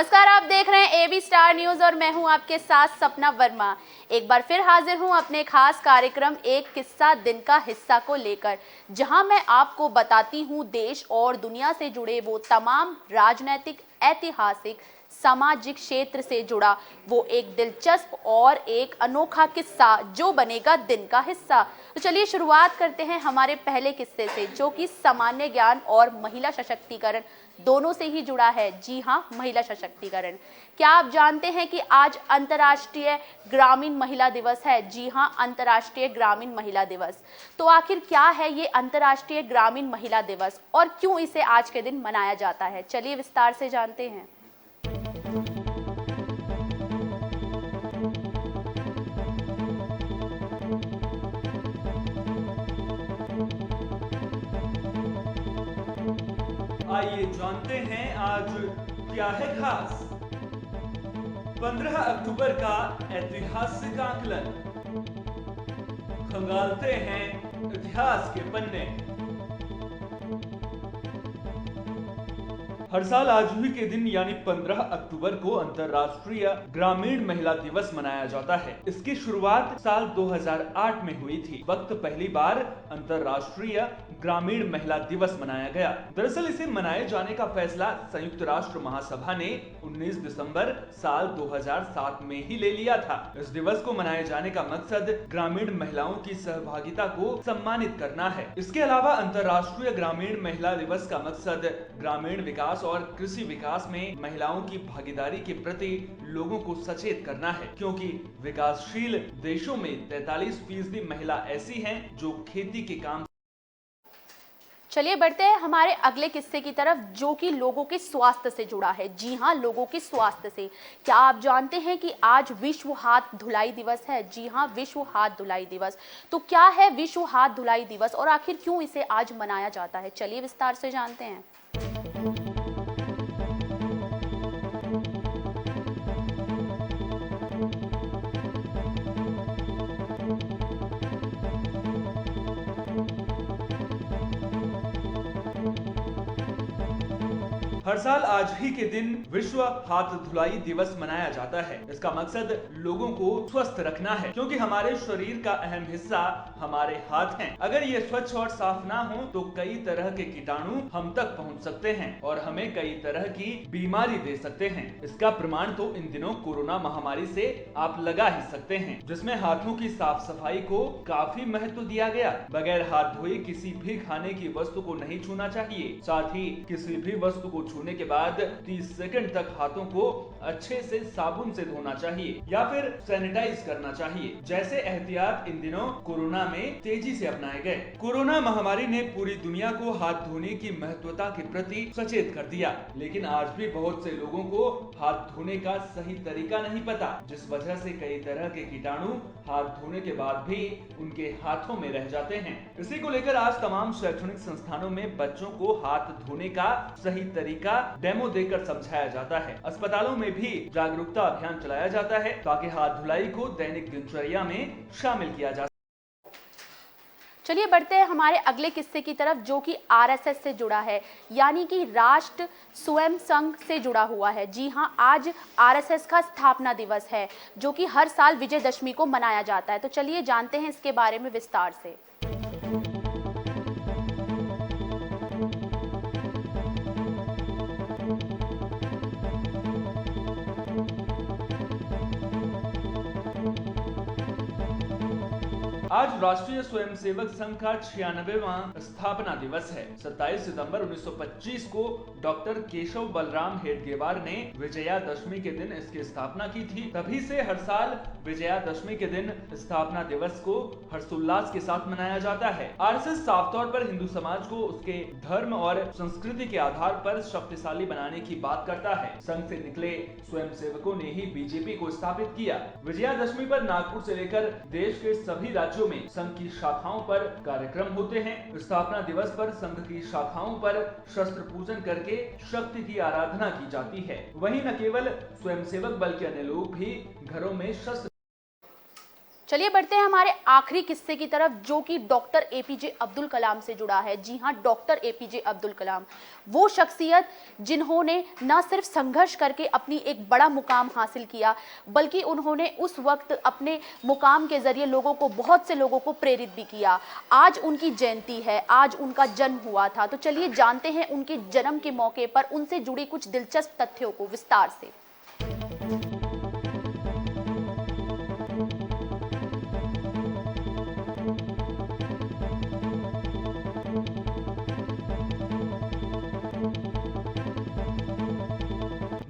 नमस्कार, आप देख रहे हैं एबी स्टार न्यूज और मैं हूं आपके साथ सपना वर्मा। एक बार फिर हाजिर हूं अपने खास कार्यक्रम एक किस्सा दिन का हिस्सा को लेकर, जहां मैं आपको बताती हूं देश और दुनिया से जुड़े वो तमाम राजनीतिक, ऐतिहासिक, सामाजिक क्षेत्र से जुड़ा वो एक दिलचस्प और एक अनोखा किस्सा जो बनेगा दिन का हिस्सा। तो चलिए शुरुआत करते हैं हमारे पहले किस्से से, जो कि सामान्य ज्ञान और महिला सशक्तिकरण दोनों से ही जुड़ा है। जी हाँ, महिला सशक्तिकरण। क्या आप जानते हैं कि आज अंतर्राष्ट्रीय ग्रामीण महिला दिवस है? जी हाँ, अंतर्राष्ट्रीय ग्रामीण महिला दिवस। तो आखिर क्या है ये अंतर्राष्ट्रीय ग्रामीण महिला दिवस और क्यों इसे आज के दिन मनाया जाता है? चलिए विस्तार से जानते हैं। आइए जानते हैं आज क्या है खास। 15 अक्टूबर का ऐतिहासिक आकलन, खंगालते हैं इतिहास के पन्ने। हर साल आज ही के दिन यानी 15 अक्टूबर को अंतर्राष्ट्रीय ग्रामीण महिला दिवस मनाया जाता है। इसकी शुरुआत साल 2008 में हुई थी। वक्त पहली बार अंतर्राष्ट्रीय ग्रामीण महिला दिवस मनाया गया। दरअसल इसे मनाए जाने का फैसला संयुक्त राष्ट्र महासभा ने 19 दिसंबर साल 2007 में ही ले लिया था। इस दिवस को मनाए जाने का मकसद ग्रामीण महिलाओं की सहभागिता को सम्मानित करना है। इसके अलावा अंतर्राष्ट्रीय ग्रामीण महिला दिवस का मकसद ग्रामीण विकास और कृषि विकास में महिलाओं की भागीदारी के प्रति लोगों को सचेत करना है, क्योंकि विकासशील देशों में 43% महिला ऐसी हैं जो खेती के काम। चलिए बढ़ते हैं हमारे अगले किस्से की तरफ, जो कि लोगों के स्वास्थ्य से जुड़ा है। जी हाँ, लोगों के स्वास्थ्य से। क्या आप जानते हैं कि आज विश्व हाथ धुलाई दिवस है? जी हाँ, विश्व हाथ धुलाई दिवस। तो क्या है विश्व हाथ धुलाई दिवस और आखिर क्यों इसे आज मनाया जाता है? चलिए विस्तार से जानते हैं। हर साल आज ही के दिन विश्व हाथ धुलाई दिवस मनाया जाता है। इसका मकसद लोगों को स्वस्थ रखना है, क्योंकि हमारे शरीर का अहम हिस्सा हमारे हाथ हैं। अगर ये स्वच्छ और साफ ना हो तो कई तरह के कीटाणु हम तक पहुंच सकते हैं और हमें कई तरह की बीमारी दे सकते हैं। इसका प्रमाण तो इन दिनों कोरोना महामारी से आप लगा ही सकते हैं, जिसमें हाथों की साफ सफाई को काफी महत्व दिया गया। बगैर हाथ धोए किसी भी खाने की वस्तु को नहीं छूना चाहिए। साथ ही किसी भी वस्तु को छूने के बाद 30 सेकंड तक हाथों को अच्छे से साबुन से धोना चाहिए या फिर सैनिटाइज करना चाहिए। जैसे एहतियात इन दिनों कोरोना में तेजी से अपनाए गए। कोरोना महामारी ने पूरी दुनिया को हाथ धोने की महत्वता के प्रति सचेत कर दिया, लेकिन आज भी बहुत से लोगों को हाथ धोने का सही तरीका नहीं पता, जिस वजह से कई तरह के कीटाणु हाथ धोने के बाद भी उनके हाथों में रह जाते हैं। इसी को लेकर आज तमाम शैक्षणिक संस्थानों में बच्चों को हाथ धोने का सही तरीका डेमो देकर समझाया जाता है। अस्पतालों में भी जागरूकता अभियान चलाया जाता है ताकि हाथ धुलाई को दैनिक दिनचर्या में शामिल किया जा। चलिए बढ़ते हैं हमारे अगले किस्से की तरफ, जो कि आरएसएस से जुड़ा है, यानी कि राष्ट्र स्वयं संघ से जुड़ा हुआ है। जी हाँ, आज आरएसएस का स्थापना दिवस है, जो कि हर साल विजयदशमी को मनाया जाता है। तो चलिए जानते हैं इसके बारे में विस्तार से। आज राष्ट्रीय स्वयंसेवक संघ का 96वां स्थापना दिवस है। 27 सितंबर 1925 को डॉक्टर केशव बलराम हेडगेवार ने विजयादशमी के दिन इसकी स्थापना की थी। तभी से हर साल विजयादशमी के दिन स्थापना दिवस को हर्षोल्लास के साथ मनाया जाता है। आरएसएस साफ तौर पर हिंदू समाज को उसके धर्म और संस्कृति के आधार पर शक्तिशाली बनाने की बात करता है। संघ से निकले स्वयंसेवकों ने ही बीजेपी को स्थापित किया। विजयादशमी पर नागपुर से लेकर देश के सभी राज्यों में संघ की शाखाओं पर कार्यक्रम होते हैं। स्थापना दिवस पर संघ की शाखाओं पर शस्त्र पूजन करके शक्ति की आराधना की जाती है। वहीं न केवल स्वयंसेवक बल्कि अन्य लोग भी घरों में शस्त्र चलिए बढ़ते हैं हमारे आखिरी किस्से की तरफ, जो कि डॉक्टर एपीजे अब्दुल कलाम से जुड़ा है। जी हाँ, डॉक्टर एपीजे अब्दुल कलाम वो शख्सियत जिन्होंने न सिर्फ संघर्ष करके अपनी एक बड़ा मुकाम हासिल किया, बल्कि उन्होंने उस वक्त अपने मुकाम के जरिए बहुत से लोगों को प्रेरित भी किया। आज उनकी जयंती है, आज उनका जन्म हुआ था, तो चलिए जानते हैं उनके जन्म के मौके पर उनसे जुड़ी कुछ दिलचस्प तथ्यों को विस्तार से।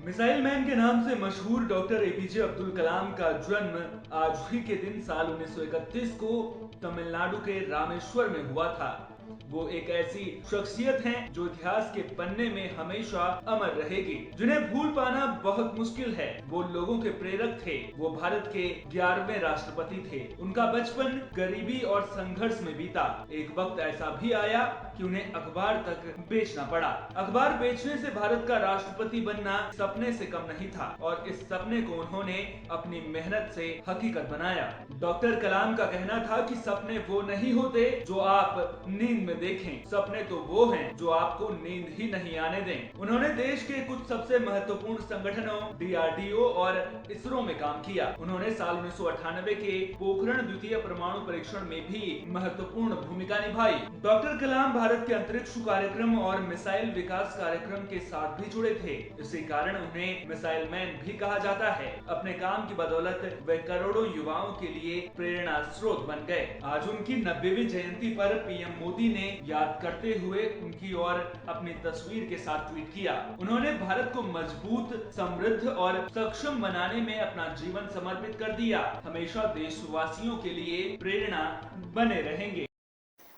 मिसाइल मैन के नाम से मशहूर डॉक्टर एपीजे अब्दुल कलाम का जन्म आज ही के दिन साल 1931 को तमिलनाडु के रामेश्वर में हुआ था। वो एक ऐसी शख्सियत हैं जो इतिहास के पन्ने में हमेशा अमर रहेगी, जिन्हें भूल पाना बहुत मुश्किल है। वो लोगों के प्रेरक थे। वो भारत के 11वें राष्ट्रपति थे। उनका बचपन गरीबी और संघर्ष में बीता। एक वक्त ऐसा भी आया कि उन्हें अखबार तक बेचना पड़ा। अखबार बेचने से भारत का राष्ट्रपति बनना सपने से कम नहीं था, और इस सपने को उन्होंने अपनी मेहनत से हकीकत बनाया। डॉक्टर कलाम का कहना था कि सपने वो नहीं होते जो आप नींद में देखें, सपने तो वो हैं जो आपको नींद ही नहीं आने दें। उन्होंने देश के कुछ सबसे महत्वपूर्ण संगठनों डीआरडीओ और इसरो में काम किया। उन्होंने साल 1998 के पोखरण द्वितीय परमाणु परीक्षण में भी महत्वपूर्ण भूमिका निभाई। डॉक्टर कलाम भारत के अंतरिक्ष कार्यक्रम और मिसाइल विकास कार्यक्रम के साथ भी जुड़े थे। इसी कारण उन्हें मिसाइल मैन भी कहा जाता है। अपने काम की बदौलत वे करोड़ों युवाओं के लिए प्रेरणा स्रोत बन गए। आज उनकी 90वीं जयंती पर पीएम मोदी ने याद करते हुए उनकी ओर अपनी तस्वीर के साथ ट्वीट किया। उन्होंने भारत को मजबूत, समृद्ध और सक्षम बनाने में अपना जीवन समर्पित कर दिया। हमेशा देशवासियों के लिए प्रेरणा बने रहेंगे।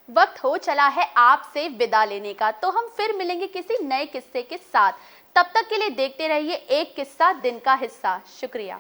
वक्त हो चला है आपसे विदा लेने का, तो हम फिर मिलेंगे किसी नए किस्से के साथ। तब तक के लिए देखते रहिए एक किस्सा दिन का हिस्सा। शुक्रिया।